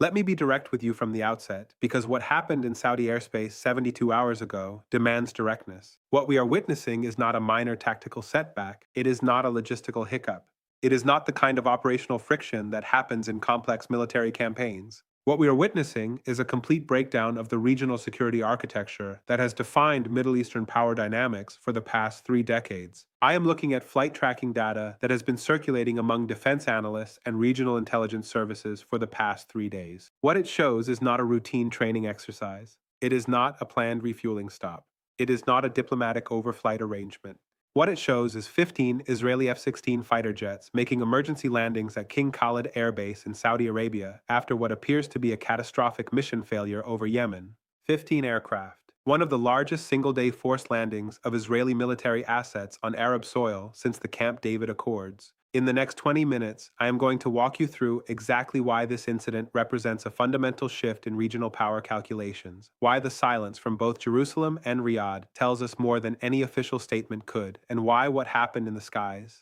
Let me be direct with you from the outset, because what happened in Saudi airspace 72 hours ago demands directness. What we are witnessing is not a minor tactical setback, it is not a logistical hiccup. It is not the kind of operational friction that happens in complex military campaigns. What we are witnessing is a complete breakdown of the regional security architecture that has defined Middle Eastern power dynamics for the past 3 decades. I am looking at flight tracking data that has been circulating among defense analysts and regional intelligence services for the past 3 days. What it shows is not a routine training exercise. It is not a planned refueling stop. It is not a diplomatic overflight arrangement. What it shows is 15 Israeli F-16 fighter jets making emergency landings at King Khalid Air Base in Saudi Arabia after what appears to be a catastrophic mission failure over Yemen. 15 aircraft, one of the largest single-day forced landings of Israeli military assets on Arab soil since the Camp David Accords. In the next 20 minutes, I am going to walk you through exactly why this incident represents a fundamental shift in regional power calculations, why the silence from both Jerusalem and Riyadh tells us more than any official statement could, and why what happened in the skies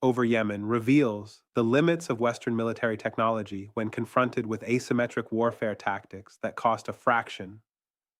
over Yemen reveals the limits of Western military technology when confronted with asymmetric warfare tactics that cost a fraction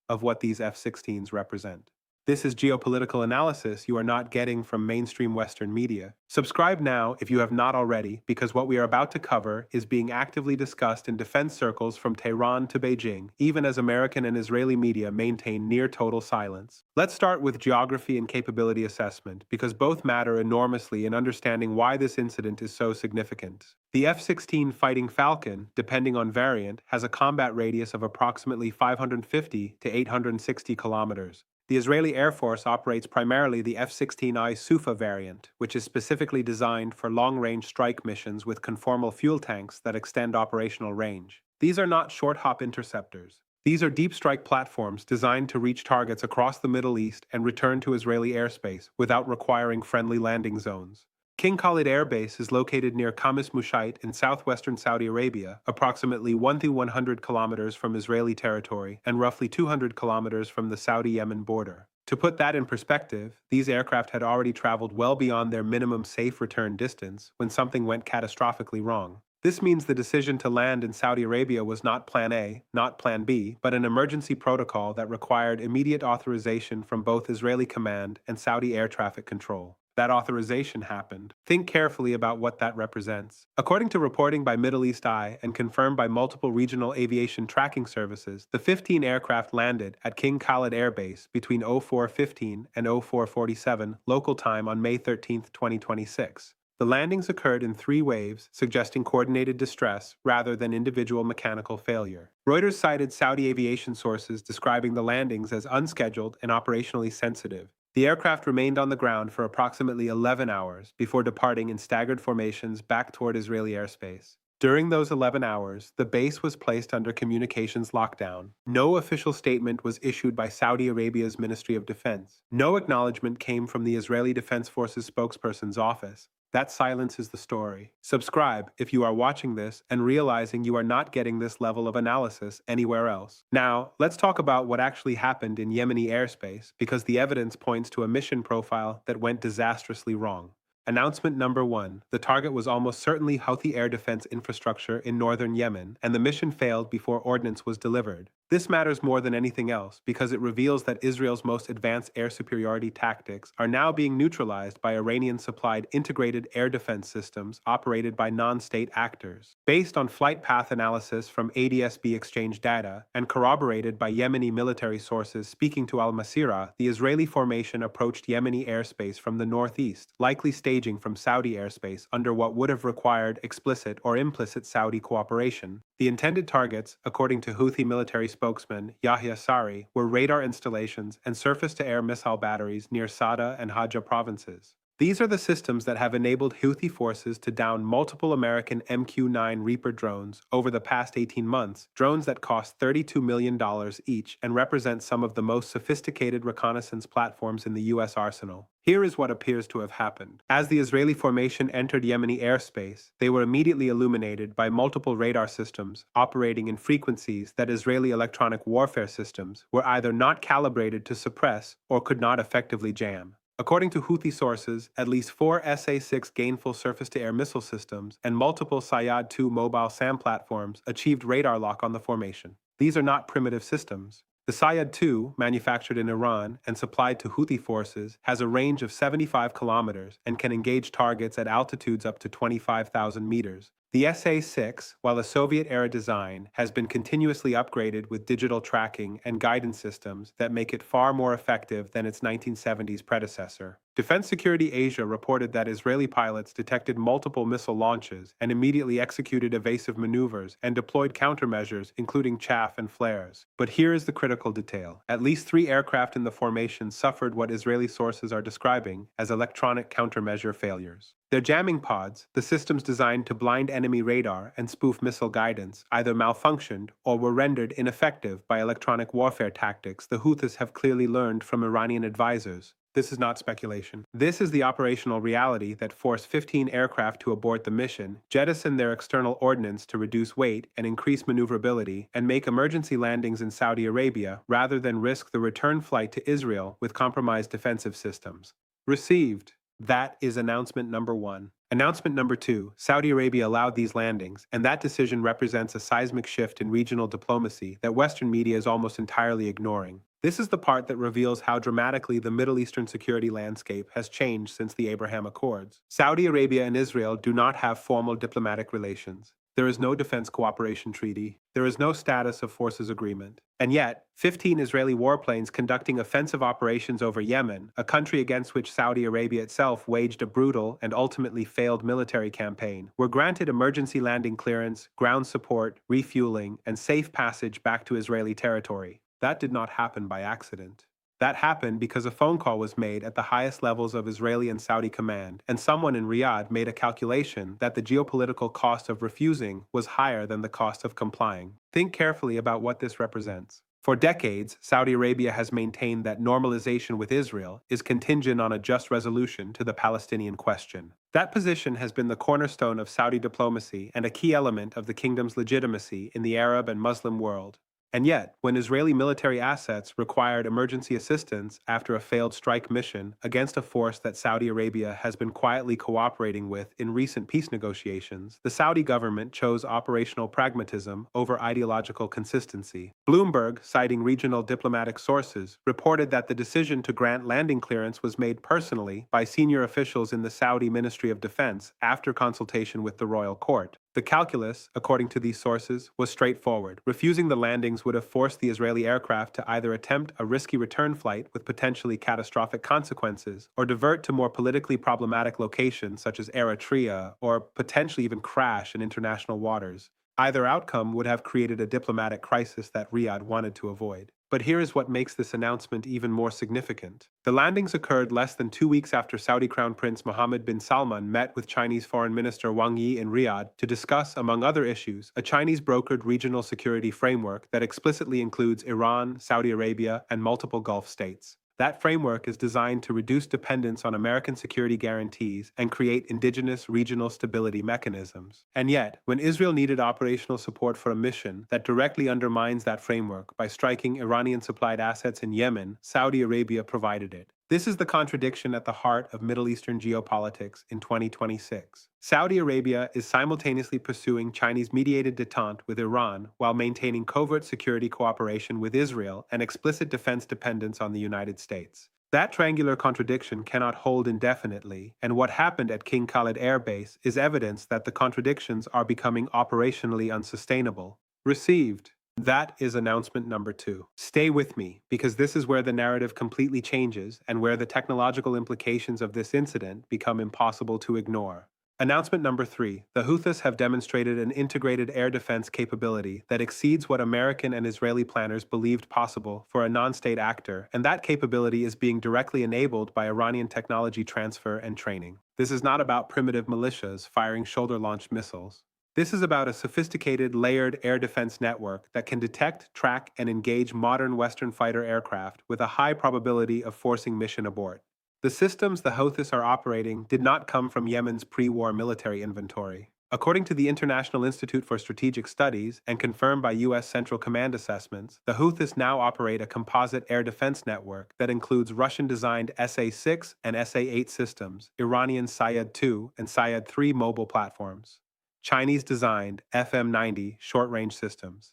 of what these F-16s represent. This is geopolitical analysis you are not getting from mainstream Western media. Subscribe now if you have not already, because what we are about to cover is being actively discussed in defense circles from Tehran to Beijing, even as American and Israeli media maintain near total silence. Let's start with geography and capability assessment, because both matter enormously in understanding why this incident is so significant. The F-16 Fighting Falcon, depending on variant, has a combat radius of approximately 550 to 860 kilometers. The Israeli Air Force operates primarily the F-16I Sufa variant, which is specifically designed for long-range strike missions with conformal fuel tanks that extend operational range. These are not short-hop interceptors. These are deep strike platforms designed to reach targets across the Middle East and return to Israeli airspace without requiring friendly landing zones. King Khalid Air Base is located near Khamis Mushait in southwestern Saudi Arabia, approximately 100 kilometers from Israeli territory and roughly 200 kilometers from the Saudi-Yemen border. To put that in perspective, these aircraft had already traveled well beyond their minimum safe return distance when something went catastrophically wrong. This means the decision to land in Saudi Arabia was not Plan A, not Plan B, but an emergency protocol that required immediate authorization from both Israeli command and Saudi air traffic control. That authorization happened. Think carefully about what that represents. According to reporting by Middle East Eye and confirmed by multiple regional aviation tracking services, the 15 aircraft landed at King Khalid Air Base between 04:15 and 04:47 local time on May 13, 2026. The landings occurred in 3 waves, suggesting coordinated distress rather than individual mechanical failure. Reuters cited Saudi aviation sources describing the landings as unscheduled and operationally sensitive. The aircraft remained on the ground for approximately 11 hours before departing in staggered formations back toward Israeli airspace. During those 11 hours, the base was placed under communications lockdown. No official statement was issued by Saudi Arabia's Ministry of Defense. No acknowledgement came from the Israeli Defense Forces spokesperson's office. That silence is the story. Subscribe if you are watching this and realizing you are not getting this level of analysis anywhere else. Now, let's talk about what actually happened in Yemeni airspace, because the evidence points to a mission profile that went disastrously wrong. Announcement number 1. The target was almost certainly Houthi air defense infrastructure in northern Yemen, and the mission failed before ordnance was delivered. This matters more than anything else because it reveals that Israel's most advanced air superiority tactics are now being neutralized by Iranian-supplied integrated air defense systems operated by non-state actors. Based on flight path analysis from ADSB exchange data and corroborated by Yemeni military sources speaking to Al-Masirah, the Israeli formation approached Yemeni airspace from the northeast, likely staging from Saudi airspace under what would have required explicit or implicit Saudi cooperation. The intended targets, according to Houthi military spokesman Yahya Sari, were radar installations and surface-to-air missile batteries near Sada and Hajj provinces. These are the systems that have enabled Houthi forces to down multiple American MQ-9 Reaper drones over the past 18 months, drones that cost $32 million each and represent some of the most sophisticated reconnaissance platforms in the U.S. arsenal. Here is what appears to have happened. As the Israeli formation entered Yemeni airspace, they were immediately illuminated by multiple radar systems operating in frequencies that Israeli electronic warfare systems were either not calibrated to suppress or could not effectively jam. According to Houthi sources, at least 4 SA-6 gainful surface-to-air missile systems and multiple Sayad-2 mobile SAM platforms achieved radar lock on the formation. These are not primitive systems. The Sayad-2, manufactured in Iran and supplied to Houthi forces, has a range of 75 kilometers and can engage targets at altitudes up to 25,000 meters. The SA-6, while a Soviet-era design, has been continuously upgraded with digital tracking and guidance systems that make it far more effective than its 1970s predecessor. Defense Security Asia reported that Israeli pilots detected multiple missile launches and immediately executed evasive maneuvers and deployed countermeasures, including chaff and flares. But here is the critical detail. At least 3 aircraft in the formation suffered what Israeli sources are describing as electronic countermeasure failures. Their jamming pods, the systems designed to blind enemy radar and spoof missile guidance, either malfunctioned or were rendered ineffective by electronic warfare tactics the Houthis have clearly learned from Iranian advisors. This is not speculation. This is the operational reality that forced 15 aircraft to abort the mission, jettison their external ordnance to reduce weight and increase maneuverability, and make emergency landings in Saudi Arabia rather than risk the return flight to Israel with compromised defensive systems. Received. That is announcement number 1. Announcement number 2, Saudi Arabia allowed these landings, and that decision represents a seismic shift in regional diplomacy that Western media is almost entirely ignoring. This is the part that reveals how dramatically the Middle Eastern security landscape has changed since the Abraham Accords. Saudi Arabia and Israel do not have formal diplomatic relations. There is no defense cooperation treaty. There is no status of forces agreement. And yet, 15 Israeli warplanes conducting offensive operations over Yemen, a country against which Saudi Arabia itself waged a brutal and ultimately failed military campaign, were granted emergency landing clearance, ground support, refueling, and safe passage back to Israeli territory. That did not happen by accident. That happened because a phone call was made at the highest levels of Israeli and Saudi command, and someone in Riyadh made a calculation that the geopolitical cost of refusing was higher than the cost of complying. Think carefully about what this represents. For decades, Saudi Arabia has maintained that normalization with Israel is contingent on a just resolution to the Palestinian question. That position has been the cornerstone of Saudi diplomacy and a key element of the kingdom's legitimacy in the Arab and Muslim world. And yet, when Israeli military assets required emergency assistance after a failed strike mission against a force that Saudi Arabia has been quietly cooperating with in recent peace negotiations, the Saudi government chose operational pragmatism over ideological consistency. Bloomberg, citing regional diplomatic sources, reported that the decision to grant landing clearance was made personally by senior officials in the Saudi Ministry of Defense after consultation with the royal court. The calculus, according to these sources, was straightforward. Refusing the landings would have forced the Israeli aircraft to either attempt a risky return flight with potentially catastrophic consequences, or divert to more politically problematic locations such as Eritrea, or potentially even crash in international waters. Either outcome would have created a diplomatic crisis that Riyadh wanted to avoid. But here is what makes this announcement even more significant. The landings occurred less than 2 weeks after Saudi Crown Prince Mohammed bin Salman met with Chinese Foreign Minister Wang Yi in Riyadh to discuss, among other issues, a Chinese-brokered regional security framework that explicitly includes Iran, Saudi Arabia, and multiple Gulf states. That framework is designed to reduce dependence on American security guarantees and create indigenous regional stability mechanisms. And yet, when Israel needed operational support for a mission that directly undermines that framework by striking Iranian-supplied assets in Yemen, Saudi Arabia provided it. This is the contradiction at the heart of Middle Eastern geopolitics in 2026. Saudi Arabia is simultaneously pursuing Chinese-mediated détente with Iran while maintaining covert security cooperation with Israel and explicit defense dependence on the United States. That triangular contradiction cannot hold indefinitely, and what happened at King Khalid Air Base is evidence that the contradictions are becoming operationally unsustainable. Received. That is announcement number 2. Stay with me, because this is where the narrative completely changes and where the technological implications of this incident become impossible to ignore. Announcement number 3. The Houthis have demonstrated an integrated air defense capability that exceeds what American and Israeli planners believed possible for a non-state actor, and that capability is being directly enabled by Iranian technology transfer and training. This is not about primitive militias firing shoulder-launched missiles. This is about a sophisticated, layered air defense network that can detect, track, and engage modern Western fighter aircraft with a high probability of forcing mission abort. The systems the Houthis are operating did not come from Yemen's pre-war military inventory. According to the International Institute for Strategic Studies and confirmed by U.S. Central Command assessments, the Houthis now operate a composite air defense network that includes Russian-designed SA-6 and SA-8 systems, Iranian Sayed-2 and Sayed-3 mobile platforms, Chinese-designed FM-90 short-range systems,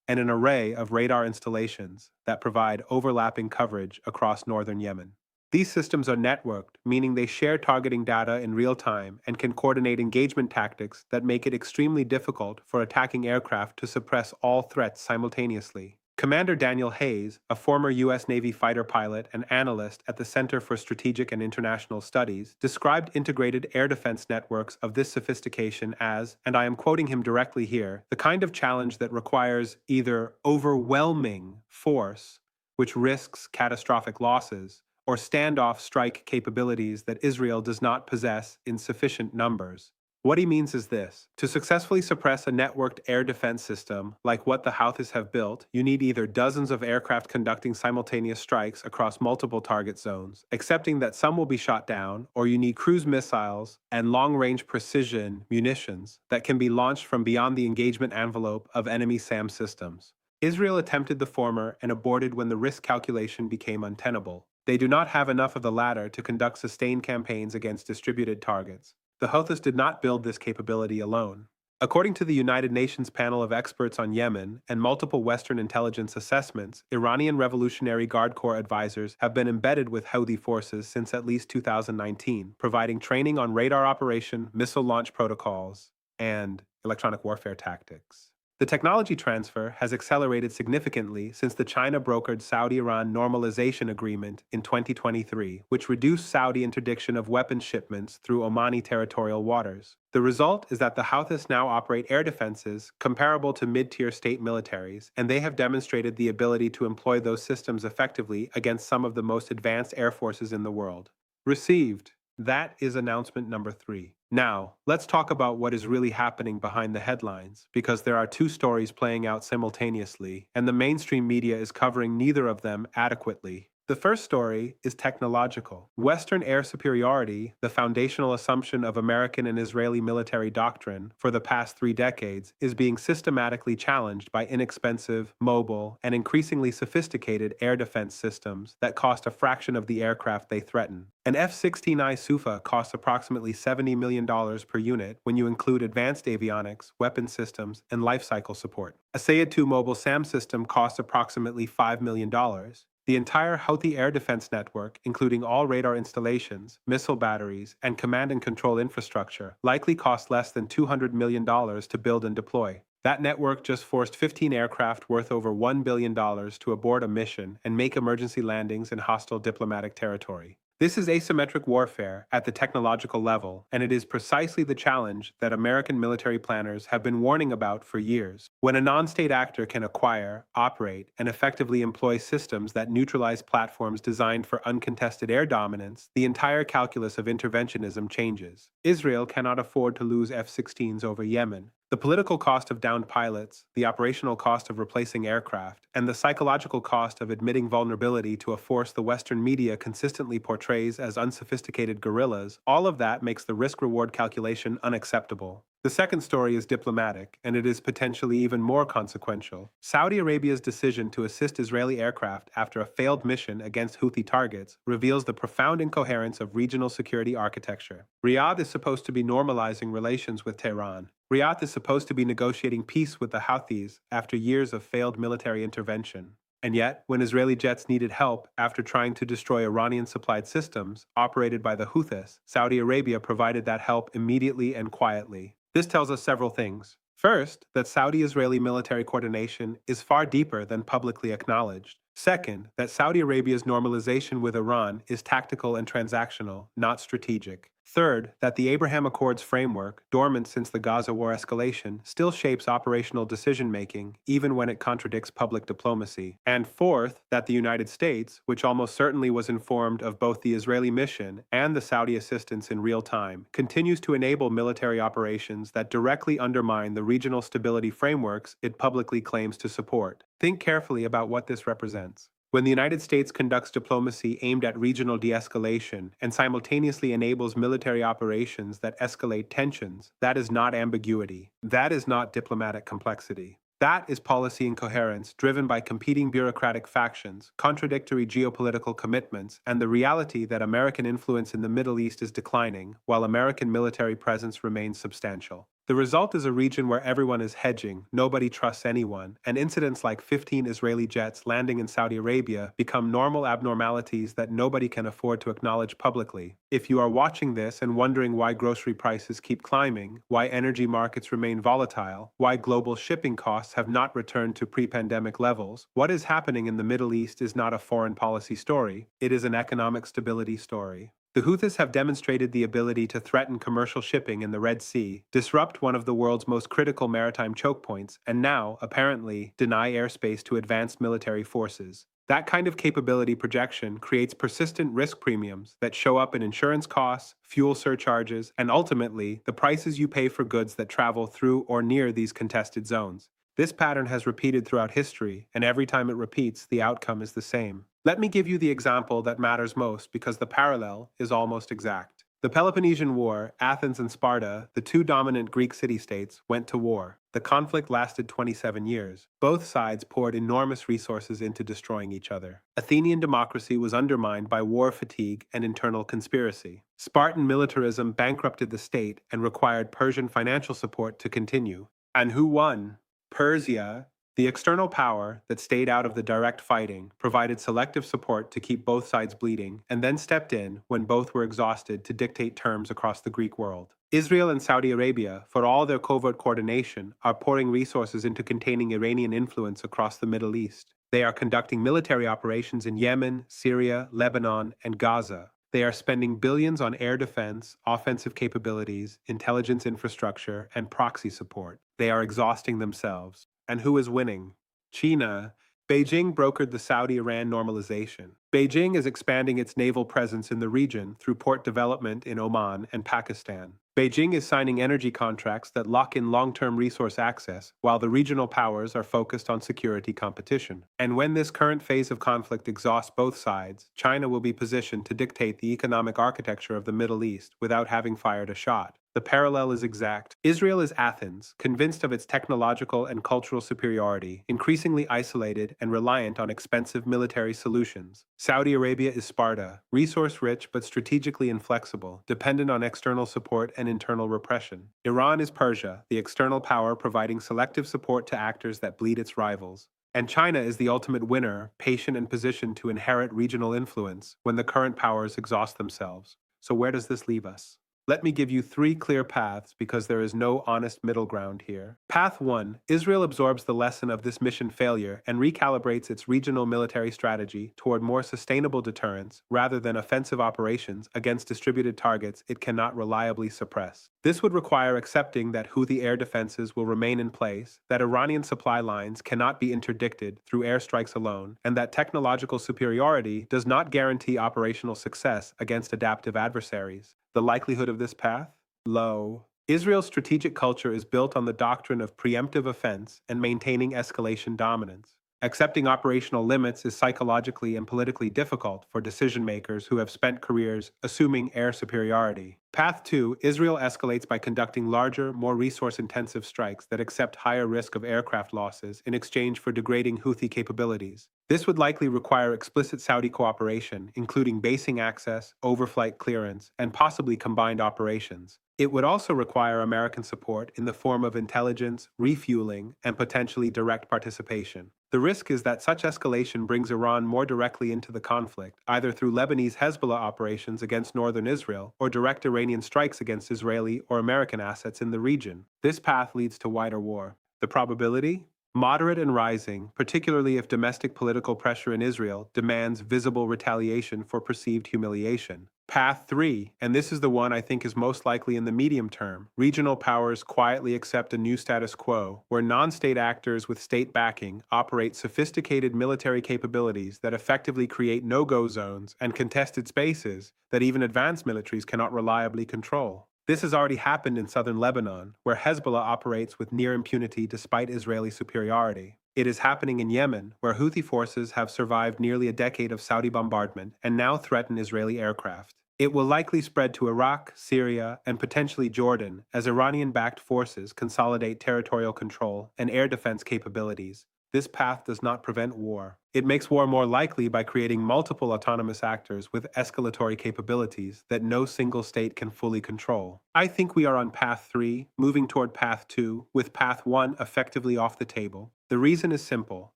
and an array of radar installations that provide overlapping coverage across northern Yemen. These systems are networked, meaning they share targeting data in real time and can coordinate engagement tactics that make it extremely difficult for attacking aircraft to suppress all threats simultaneously. Commander Daniel Hayes, a former U.S. Navy fighter pilot and analyst at the Center for Strategic and International Studies, described integrated air defense networks of this sophistication as, and I am quoting him directly here, the kind of challenge that requires either overwhelming force, which risks catastrophic losses, or standoff strike capabilities that Israel does not possess in sufficient numbers. What he means is this: to successfully suppress a networked air defense system like what the Houthis have built, you need either dozens of aircraft conducting simultaneous strikes across multiple target zones, accepting that some will be shot down, or you need cruise missiles and long-range precision munitions that can be launched from beyond the engagement envelope of enemy SAM systems. Israel attempted the former and aborted when the risk calculation became untenable. They do not have enough of the latter to conduct sustained campaigns against distributed targets. The Houthis did not build this capability alone. According to the United Nations panel of experts on Yemen and multiple Western intelligence assessments, Iranian Revolutionary Guard Corps advisors have been embedded with Houthi forces since at least 2019, providing training on radar operation, missile launch protocols, and electronic warfare tactics. The technology transfer has accelerated significantly since the China-brokered Saudi-Iran Normalization Agreement in 2023, which reduced Saudi interdiction of weapons shipments through Omani territorial waters. The result is that the Houthis now operate air defenses comparable to mid-tier state militaries, and they have demonstrated the ability to employ those systems effectively against some of the most advanced air forces in the world. Received. That is announcement number 3. Now, let's talk about what is really happening behind the headlines, because there are two stories playing out simultaneously, and the mainstream media is covering neither of them adequately. The first story is technological. Western air superiority, the foundational assumption of American and Israeli military doctrine for the past 3 decades, is being systematically challenged by inexpensive, mobile, and increasingly sophisticated air defense systems that cost a fraction of the aircraft they threaten. An F-16I Sufa costs approximately $70 million per unit when you include advanced avionics, weapon systems, and lifecycle support. A Sayed-2 mobile SAM system costs approximately $5 million. The entire Houthi air defense network, including all radar installations, missile batteries, and command and control infrastructure, likely cost less than $200 million to build and deploy. That network just forced 15 aircraft worth over $1 billion to abort a mission and make emergency landings in hostile diplomatic territory. This is asymmetric warfare at the technological level, and it is precisely the challenge that American military planners have been warning about for years. When a non-state actor can acquire, operate, and effectively employ systems that neutralize platforms designed for uncontested air dominance, the entire calculus of interventionism changes. Israel cannot afford to lose F-16s over Yemen. The political cost of downed pilots, the operational cost of replacing aircraft, and the psychological cost of admitting vulnerability to a force the Western media consistently portrays as unsophisticated guerrillas, all of that makes the risk-reward calculation unacceptable. The second story is diplomatic, and it is potentially even more consequential. Saudi Arabia's decision to assist Israeli aircraft after a failed mission against Houthi targets reveals the profound incoherence of regional security architecture. Riyadh is supposed to be normalizing relations with Tehran. Riyadh is supposed to be negotiating peace with the Houthis after years of failed military intervention. And yet, when Israeli jets needed help after trying to destroy Iranian-supplied systems operated by the Houthis, Saudi Arabia provided that help immediately and quietly. This tells us several things. First, that Saudi-Israeli military coordination is far deeper than publicly acknowledged. Second, that Saudi Arabia's normalization with Iran is tactical and transactional, not strategic. Third, that the Abraham Accords framework, dormant since the Gaza war escalation, still shapes operational decision-making, even when it contradicts public diplomacy. And fourth, that the United States, which almost certainly was informed of both the Israeli mission and the Saudi assistance in real time, continues to enable military operations that directly undermine the regional stability frameworks it publicly claims to support. Think carefully about what this represents. When the United States conducts diplomacy aimed at regional de escalation and simultaneously enables military operations that escalate tensions, that is not ambiguity. That is not diplomatic complexity. That is policy incoherence driven by competing bureaucratic factions, contradictory geopolitical commitments, and the reality that American influence in the Middle East is declining while American military presence remains substantial. The result is a region where everyone is hedging, nobody trusts anyone, and incidents like 15 Israeli jets landing in Saudi Arabia become normal abnormalities that nobody can afford to acknowledge publicly. If you are watching this and wondering why grocery prices keep climbing, why energy markets remain volatile, why global shipping costs have not returned to pre-pandemic levels, what is happening in the Middle East is not a foreign policy story, it is an economic stability story. The Houthis have demonstrated the ability to threaten commercial shipping in the Red Sea, disrupt one of the world's most critical maritime choke points, and now, apparently, deny airspace to advanced military forces. That kind of capability projection creates persistent risk premiums that show up in insurance costs, fuel surcharges, and ultimately, the prices you pay for goods that travel through or near these contested zones. This pattern has repeated throughout history, and every time it repeats, the outcome is the same. Let me give you the example that matters most because the parallel is almost exact. The Peloponnesian War, Athens and Sparta, the two dominant Greek city-states, went to war. The conflict lasted 27 years. Both sides poured enormous resources into destroying each other. Athenian democracy was undermined by war fatigue and internal conspiracy. Spartan militarism bankrupted the state and required Persian financial support to continue. And who won? Persia, the external power that stayed out of the direct fighting, provided selective support to keep both sides bleeding, and then stepped in when both were exhausted to dictate terms across the Greek world. Israel and Saudi Arabia, for all their covert coordination, are pouring resources into containing Iranian influence across the Middle East. They are conducting military operations in Yemen, Syria, Lebanon, and Gaza. They are spending billions on air defense, offensive capabilities, intelligence infrastructure, and proxy support. They are exhausting themselves. And who is winning? China. Beijing brokered the Saudi-Iran normalization. Beijing is expanding its naval presence in the region through port development in Oman and Pakistan. Beijing is signing energy contracts that lock in long-term resource access, while the regional powers are focused on security competition. And when this current phase of conflict exhausts both sides, China will be positioned to dictate the economic architecture of the Middle East without having fired a shot. The parallel is exact. Israel is Athens, convinced of its technological and cultural superiority, increasingly isolated and reliant on expensive military solutions. Saudi Arabia is Sparta, resource-rich but strategically inflexible, dependent on external support and internal repression. Iran is Persia, the external power providing selective support to actors that bleed its rivals. And China is the ultimate winner, patient and positioned to inherit regional influence when the current powers exhaust themselves. So where does this leave us? Let me give you three clear paths because there is no honest middle ground here. Path 1. Israel absorbs the lesson of this mission failure and recalibrates its regional military strategy toward more sustainable deterrence rather than offensive operations against distributed targets it cannot reliably suppress. This would require accepting that Houthi air defenses will remain in place, that Iranian supply lines cannot be interdicted through airstrikes alone, and that technological superiority does not guarantee operational success against adaptive adversaries. The likelihood of this path? Low. Israel's strategic culture is built on the doctrine of preemptive offense and maintaining escalation dominance. Accepting operational limits is psychologically and politically difficult for decision-makers who have spent careers assuming air superiority. Path 2, Israel escalates by conducting larger, more resource-intensive strikes that accept higher risk of aircraft losses in exchange for degrading Houthi capabilities. This would likely require explicit Saudi cooperation, including basing access, overflight clearance, and possibly combined operations. It would also require American support in the form of intelligence, refueling, and potentially direct participation. The risk is that such escalation brings Iran more directly into the conflict, either through Lebanese Hezbollah operations against northern Israel or direct Iranian strikes against Israeli or American assets in the region. This path leads to wider war. The probability? Moderate and rising, particularly if domestic political pressure in Israel demands visible retaliation for perceived humiliation. Path 3, and this is the one I think is most likely in the medium term, regional powers quietly accept a new status quo, where non-state actors with state backing operate sophisticated military capabilities that effectively create no-go zones and contested spaces that even advanced militaries cannot reliably control. This has already happened in southern Lebanon, where Hezbollah operates with near impunity despite Israeli superiority. It is happening in Yemen, where Houthi forces have survived nearly a decade of Saudi bombardment and now threaten Israeli aircraft. It will likely spread to Iraq, Syria, and potentially Jordan as Iranian-backed forces consolidate territorial control and air defense capabilities. This path does not prevent war. It makes war more likely by creating multiple autonomous actors with escalatory capabilities that no single state can fully control. I think we are on path 3, moving toward path 2, with path 1 effectively off the table. The reason is simple.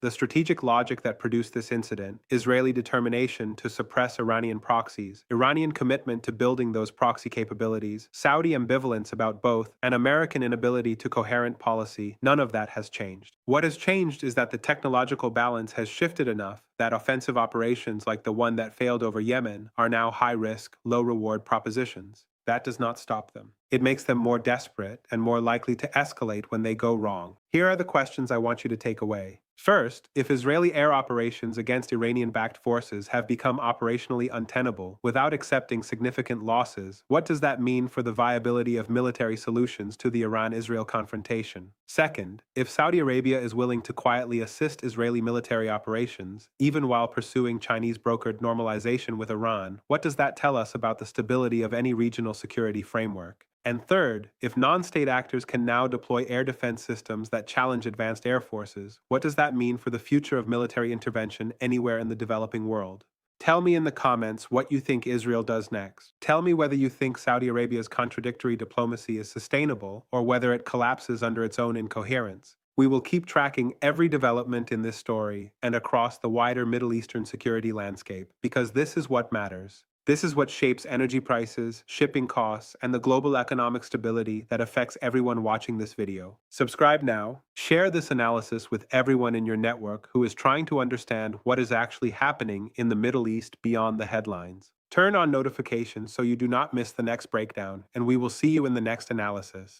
The strategic logic that produced this incident, Israeli determination to suppress Iranian proxies, Iranian commitment to building those proxy capabilities, Saudi ambivalence about both, and American inability to coherent policy, none of that has changed. What has changed is that the technological balance has shifted enough that offensive operations like the one that failed over Yemen are now high-risk, low-reward propositions. That does not stop them. It makes them more desperate and more likely to escalate when they go wrong. Here are the questions I want you to take away. First, if Israeli air operations against Iranian-backed forces have become operationally untenable without accepting significant losses, what does that mean for the viability of military solutions to the Iran-Israel confrontation? Second, if Saudi Arabia is willing to quietly assist Israeli military operations, even while pursuing Chinese-brokered normalization with Iran, what does that tell us about the stability of any regional security framework? And third, if non-state actors can now deploy air defense systems that challenge advanced air forces, what does that mean for the future of military intervention anywhere in the developing world? Tell me in the comments what you think Israel does next. Tell me whether you think Saudi Arabia's contradictory diplomacy is sustainable or whether it collapses under its own incoherence. We will keep tracking every development in this story and across the wider Middle Eastern security landscape, because this is what matters. This is what shapes energy prices, shipping costs, and the global economic stability that affects everyone watching this video. Subscribe now. Share this analysis with everyone in your network who is trying to understand what is actually happening in the Middle East beyond the headlines. Turn on notifications so you do not miss the next breakdown, and we will see you in the next analysis.